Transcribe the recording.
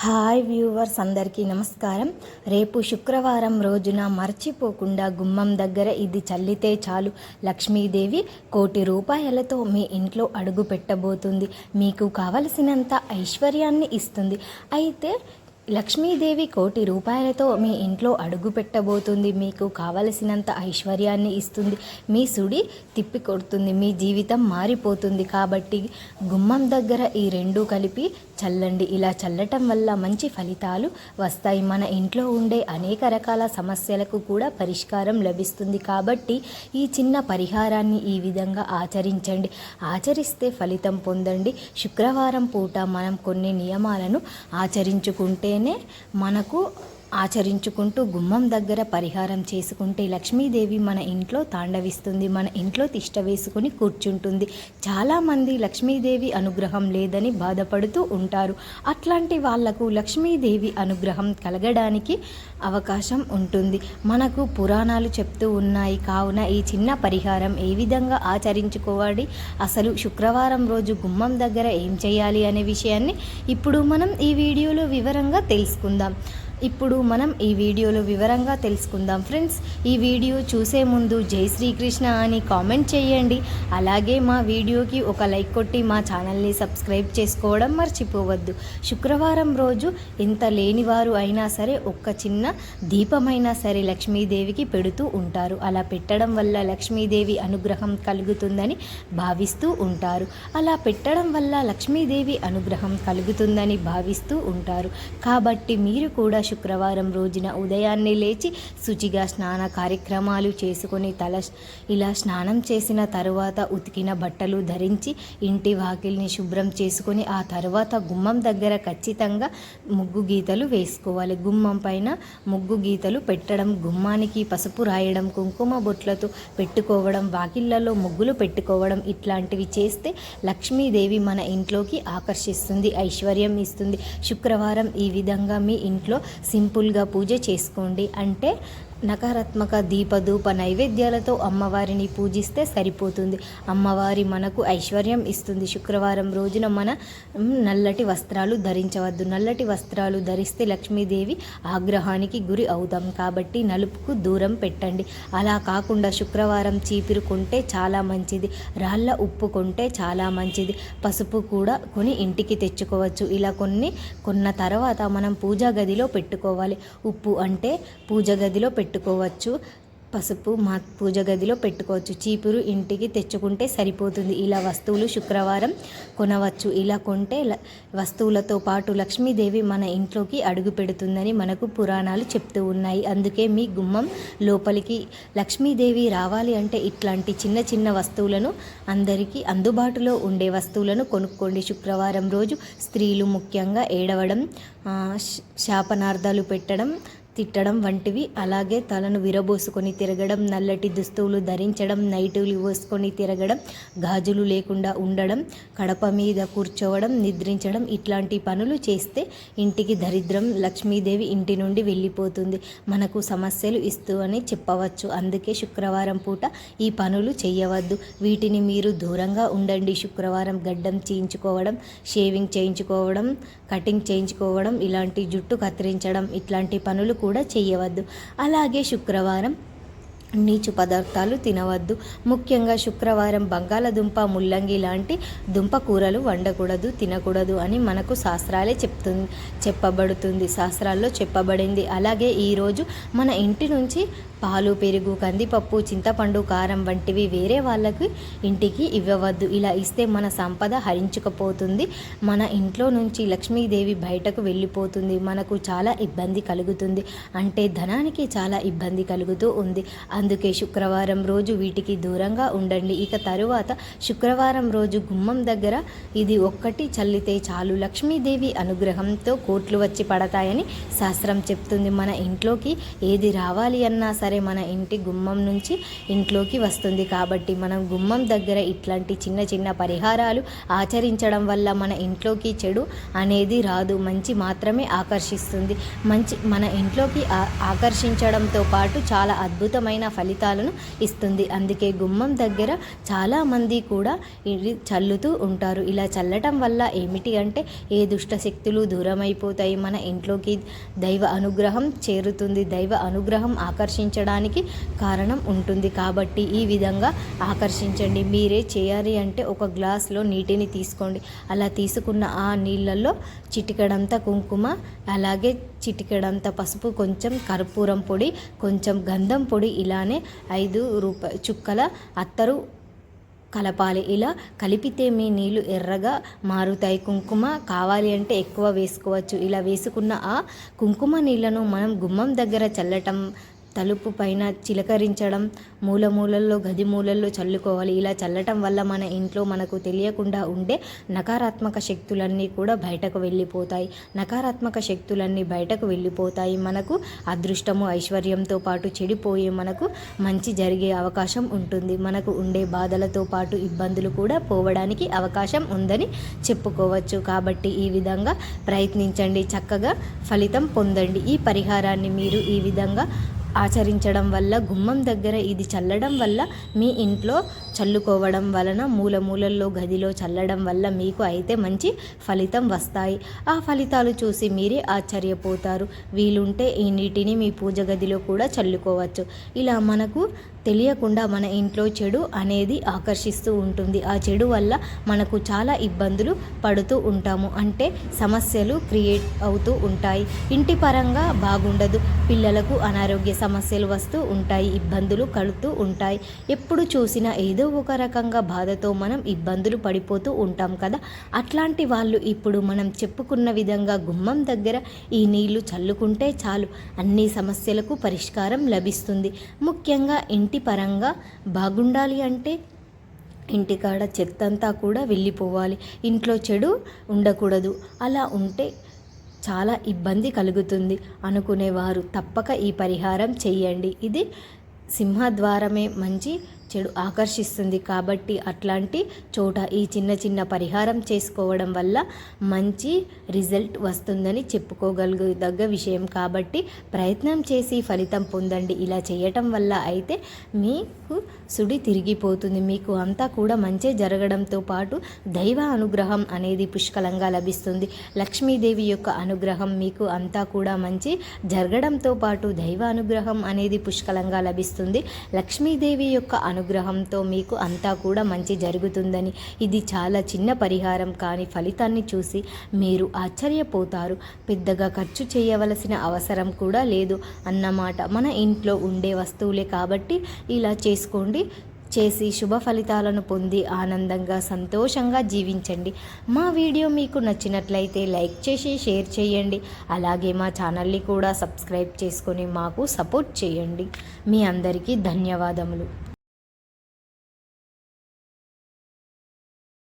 Hi viewers అందరికీ నమస్కారం. రేపు శుక్రవారం రోజున మర్చిపోకుండా గుమ్మం దగ్గర ఇది చల్లితే చాలు లక్ష్మీదేవి ₹1,00,00,000తో మీ ఇంట్లో అడుగు పెట్టబోతుంది. మీకు కావలసినంత ఐశ్వర్యాన్ని ఇస్తుంది. అయితే లక్ష్మీదేవి ₹1,00,00,000తో మీ ఇంట్లో అడుగు పెట్టబోతుంది. మీకు కావలసినంత ఐశ్వర్యాన్ని ఇస్తుంది. మీ సుడి తిప్పి కొడుతుంది. మీ జీవితం మారిపోతుంది. కాబట్టి గుమ్మం దగ్గర ఈ రెండు కలిపి చల్లండి. ఇలా చల్లటం వల్ల మంచి ఫలితాలు వస్తాయి. మన ఇంట్లో ఉండే అనేక రకాల సమస్యలకు కూడా పరిష్కారం లభిస్తుంది. కాబట్టి ఈ చిన్న పరిహారాన్ని ఈ విధంగా ఆచరించండి. ఆచరిస్తే ఫలితం పొందండి. శుక్రవారం పూట మనం కొన్ని నియమాలను ఆచరించుకుంటూ గుమ్మం దగ్గర పరిహారం చేసుకుంటే లక్ష్మీదేవి మన ఇంట్లో తాండవిస్తుంది. మన ఇంట్లో తిష్ట వేసుకుని కూర్చుంటుంది. చాలామంది లక్ష్మీదేవి అనుగ్రహం లేదని బాధపడుతూ ఉంటారు. అట్లాంటి వాళ్లకు లక్ష్మీదేవి అనుగ్రహం కలగడానికి అవకాశం ఉంటుంది. మనకు పురాణాలు చెప్తూ ఉన్నాయి. కావున ఈ చిన్న పరిహారం ఏ విధంగా ఆచరించుకోవాలి, అసలు శుక్రవారం రోజు గుమ్మం దగ్గర ఏం చేయాలి అనే విషయాన్ని ఇప్పుడు మనం ఈ వీడియోలో వివరంగా తెలుసుకుందాం. ఫ్రెండ్స్, ఈ వీడియో చూసే ముందు జై శ్రీకృష్ణ అని కామెంట్ చేయండి. అలాగే మా వీడియోకి ఒక లైక్ కొట్టి మా ఛానల్ని సబ్స్క్రైబ్ చేసుకోవడం మర్చిపోవద్దు. శుక్రవారం రోజు ఎంత లేనివారు అయినా సరే ఒక్క చిన్న దీపమైనా సరే లక్ష్మీదేవికి పెడుతూ ఉంటారు. అలా పెట్టడం వల్ల లక్ష్మీదేవి అనుగ్రహం కలుగుతుందని భావిస్తూ ఉంటారు. కాబట్టి మీరు కూడా శుక్రవారం రోజున ఉదయాన్నే లేచి శుచిగా స్నాన కార్యక్రమాలు చేసుకొని ఇలా స్నానం చేసిన తరువాత ఉతికిన బట్టలు ధరించి ఇంటి వాకిల్ని శుభ్రం చేసుకొని ఆ తర్వాత గుమ్మం దగ్గర ఖచ్చితంగా ముగ్గు గీతలు వేసుకోవాలి. గుమ్మం పైన ముగ్గు గీతలు పెట్టడం, గుమ్మానికి పసుపు రాయడం, కుంకుమ బొట్లతో పెట్టుకోవడం, వాకిళ్లలో ముగ్గులు పెట్టుకోవడం ఇట్లాంటివి చేస్తే లక్ష్మీదేవి మన ఇంట్లోకి ఆకర్షిస్తుంది, ఐశ్వర్యం ఇస్తుంది. శుక్రవారం ఈ విధంగా మీ ఇంట్లో సింపుల్గా పూజ చేసుకోండి. అంటే నకారాత్మక దీపధూప నైవేద్యాలతో అమ్మవారిని పూజిస్తే సరిపోతుంది. అమ్మవారి మనకు ఐశ్వర్యం ఇస్తుంది. శుక్రవారం రోజున మన నల్లటి వస్త్రాలు ధరించవద్దు. నల్లటి వస్త్రాలు ధరిస్తే లక్ష్మీదేవి ఆగ్రహానికి గురి అవుతాం. కాబట్టి నలుపుకు దూరం పెట్టండి. అలా కాకుండా శుక్రవారం చీపిరు కొంటే చాలా మంచిది. రాళ్ళ ఉప్పు కొంటే చాలా మంచిది. పసుపు కూడా కొని ఇంటికి తెచ్చుకోవచ్చు. ఇలా కొన్న తర్వాత మనం పూజా గదిలో పెట్టుకోవాలి. ఉప్పు అంటే పూజ గదిలో పెట్టుకోవచ్చు. పసుపు మా పూజ గదిలో పెట్టుకోవచ్చు. చీపురు ఇంటికి తెచ్చుకుంటే సరిపోతుంది. ఇలా వస్తువులు శుక్రవారం కొనవచ్చు. ఇలా కొంటే వస్తువులతో పాటు లక్ష్మీదేవి మన ఇంట్లోకి అడుగు పెడుతుందని మనకు పురాణాలు చెప్తూ ఉన్నాయి. అందుకే మీ గుమ్మం లోపలికి లక్ష్మీదేవి రావాలి అంటే ఇట్లాంటి చిన్న చిన్న వస్తువులను, అందరికీ అందుబాటులో ఉండే వస్తువులను కొనుక్కోండి. శుక్రవారం రోజు స్త్రీలు ముఖ్యంగా ఏడవడం, శాపనార్థాలు పెట్టడం, తిట్టడం వంటివి, అలాగే తలను విరబోసుకొని తిరగడం, నల్లటి దుస్తువులు ధరించడం, నైటులు వేసుకొని తిరగడం, గాజులు లేకుండా ఉండడం, కడప మీద కూర్చోవడం, నిద్రించడం ఇట్లాంటి పనులు చేస్తే ఇంటికి దరిద్రం, లక్ష్మీదేవి ఇంటి నుండి వెళ్ళిపోతుంది, మనకు సమస్యలు ఇస్తూ అని చెప్పవచ్చు. అందుకే శుక్రవారం పూట ఈ పనులు చేయవద్దు. వీటిని మీరు దూరంగా ఉండండి. శుక్రవారం గడ్డం చేయించుకోవడం, షేవింగ్ చేయించుకోవడం, కటింగ్ చేయించుకోవడం, ఇలాంటి జుట్టు కత్తిరించడం ఇట్లాంటి పనులు కూడా చేయవద్దు. అలాగే శుక్రవారం నీచు పదార్థాలు తినవద్దు. ముఖ్యంగా శుక్రవారం బంగాళదుంప, ముల్లంగి లాంటి దుంప కూరలు వండకూడదు, తినకూడదు అని మనకు శాస్త్రాల్లో చెప్పబడింది. అలాగే ఈరోజు మన ఇంటి నుంచి పాలు, పెరుగు, కందిపప్పు, చింతపండు, కారం వంటివి వేరే వాళ్ళకి ఇంటికి ఇవ్వవద్దు. ఇలా ఇస్తే మన సంపద హరించుకుపోతుంది. మన ఇంట్లో నుంచి లక్ష్మీదేవి బయటకు వెళ్ళిపోతుంది. మనకు చాలా ఇబ్బంది కలుగుతుంది. అంటే ధనానికి చాలా ఇబ్బంది కలుగుతూ ఉంది. అందుకే శుక్రవారం రోజు వీటికి దూరంగా ఉండండి. ఇక తరువాత శుక్రవారం రోజు గుమ్మం దగ్గర ఇది ఒక్కటి చల్లితే చాలు లక్ష్మీదేవి అనుగ్రహంతో కోట్లు వచ్చి పడతాయని శాస్త్రం చెప్తుంది. మన ఇంట్లోకి ఏది రావాలి అన్నా సరే మన ఇంటి గుమ్మం నుంచి ఇంట్లోకి వస్తుంది. కాబట్టి మనం గుమ్మం దగ్గర ఇట్లాంటి చిన్న చిన్న పరిహారాలు ఆచరించడం వల్ల మన ఇంట్లోకి చెడు అనేది రాదు, మంచి మాత్రమే ఆకర్షిస్తుంది. మన ఇంట్లోకి ఆకర్షించడంతో పాటు చాలా అద్భుతమైన ఫలితాలను ఇస్తుంది. అందుకే గుమ్మం దగ్గర చాలామంది కూడా ఇది చల్లుతూ ఉంటారు. ఇలా చల్లటం వల్ల ఏమిటి అంటే ఏ దుష్ట శక్తులు దూరమైపోతాయి, మన ఇంట్లోకి దైవ అనుగ్రహం చేరుతుంది, దైవ అనుగ్రహం ఆకర్షించడానికి కారణం ఉంటుంది. కాబట్టి ఈ విధంగా ఆకర్షించండి. మీరే చేయాలి అంటే ఒక గ్లాస్లో నీటిని తీసుకోండి. అలా తీసుకున్న ఆ నీళ్ళల్లో చిటికెడంత కుంకుమ, అలాగే చిటికెడంత పసుపు, కొంచెం కర్పూరం పొడి, కొంచెం గంధం పొడి, ఇలానే 5 చుక్కల అత్తరు కలపాలి. ఇలా కలిపితే మీ నీళ్ళు ఎర్రగా మారుతాయి. కుంకుమ కావాలి అంటే ఎక్కువ వేసుకోవచ్చు. ఇలా వేసుకున్న ఆ కుంకుమ నీళ్ళను మనం గుమ్మం దగ్గర చల్లటం, తలుపు పైన చిలకరించడం, మూలల్లో గది మూలల్లో చల్లుకోవాలి. ఇలా చల్లటం వల్ల మన ఇంట్లో మనకు తెలియకుండా ఉండే నకారాత్మక శక్తులన్నీ కూడా బయటకు వెళ్ళిపోతాయి. నకారాత్మక శక్తులన్నీ బయటకు వెళ్ళిపోతాయి. మనకు అదృష్టము, ఐశ్వర్యంతో పాటు చెడిపోయి మనకు మంచి జరిగే అవకాశం ఉంటుంది. మనకు ఉండే బాధలతో పాటు ఇబ్బందులు కూడా పోవడానికి అవకాశం ఉందని చెప్పుకోవచ్చు. కాబట్టి ఈ విధంగా ప్రయత్నించండి, చక్కగా ఫలితం పొందండి. ఈ పరిహారాన్ని మీరు ఈ విధంగా ఆచరించడం వల్ల, గుమ్మం దగ్గర ఇది చల్లడం వల్ల, మీ ఇంట్లో చల్లుకోవడం వలన, మూలల్లో గదిలో చల్లడం వల్ల మీకు అయితే మంచి ఫలితం వస్తాయి. ఆ ఫలితాలు చూసి మీరే ఆశ్చర్యపోతారు. వీలుంటే ఈ నీటిని మీ పూజ గదిలో కూడా చల్లుకోవచ్చు. ఇలా మనకు తెలియకుండా మన ఇంట్లో చెడు అనేది ఆకర్షిస్తూ ఉంటుంది. ఆ చెడు వల్ల మనకు చాలా ఇబ్బందులు పడుతూ ఉంటాము. అంటే సమస్యలు క్రియేట్ అవుతూ ఉంటాయి. ఇంటి పరంగా బాగుండదు, పిల్లలకు అనారోగ్య సమస్యలు వస్తూ ఉంటాయి, ఇబ్బందులు కలుగుతూ ఉంటాయి. ఎప్పుడు చూసినా ఏదో ఒక రకంగా బాధతో మనం ఇబ్బందులు పడిపోతూ ఉంటాం కదా. అట్లాంటి వాళ్ళు ఇప్పుడు మనం చెప్పుకున్న విధంగా గుమ్మం దగ్గర ఈ నీళ్లు చల్లుకుంటే చాలు, అన్ని సమస్యలకు పరిష్కారం లభిస్తుంది. ముఖ్యంగా ఇంటి పరంగా బాగుండాలి అంటే ఇంటికాడ చెత్తంతా కూడా వెళ్ళిపోవాలి, ఇంట్లో చెడు ఉండకూడదు. అలా ఉంటే చాలా ఇబ్బంది కలుగుతుంది అనుకునేవారు తప్పక ఈ పరిహారం చెయ్యండి. ఇది సింహద్వారమే మంచి చెడు ఆకర్షిస్తుంది. కాబట్టి అట్లాంటి చోట ఈ చిన్న పరిహారం చేసుకోవడం వల్ల మంచి రిజల్ట్ వస్తుందని చెప్పుకోగలిగదగ్గ విషయం. కాబట్టి ప్రయత్నం చేసి ఫలితం పొందండి. ఇలా చేయటం వల్ల అయితే మీకు సుడి తిరిగిపోతుంది. మీకు అంతా కూడా మంచి జరగడంతో పాటు దైవ అనుగ్రహం అనేది పుష్కలంగా లభిస్తుంది. లక్ష్మీదేవి యొక్క అనుగ్రహం మీకు అంతా కూడా మంచి జరగడంతో పాటు దైవ అనుగ్రహం అనేది పుష్కలంగా లభిస్తుంది. లక్ష్మీదేవి యొక్క అనుగ్రహంతో మీకు అంతా కూడా మంచి జరుగుతుందని, ఇది చాలా చిన్న పరిహారం కానీ ఫలితాన్ని చూసి మీరు ఆశ్చర్యపోతారు. పెద్దగా ఖర్చు చేయవలసిన అవసరం కూడా లేదు అన్నమాట. మన ఇంట్లో ఉండే వస్తువులే కాబట్టి ఇలా చేసుకోండి. చేసి శుభ ఫలితాలను పొంది ఆనందంగా సంతోషంగా జీవించండి. మా వీడియో మీకు నచ్చినట్లయితే లైక్ చేసి షేర్ చేయండి. అలాగే మా ఛానల్ని కూడా సబ్స్క్రైబ్ చేసుకొని మాకు సపోర్ట్ చేయండి. మీ అందరికీ ధన్యవాదములు.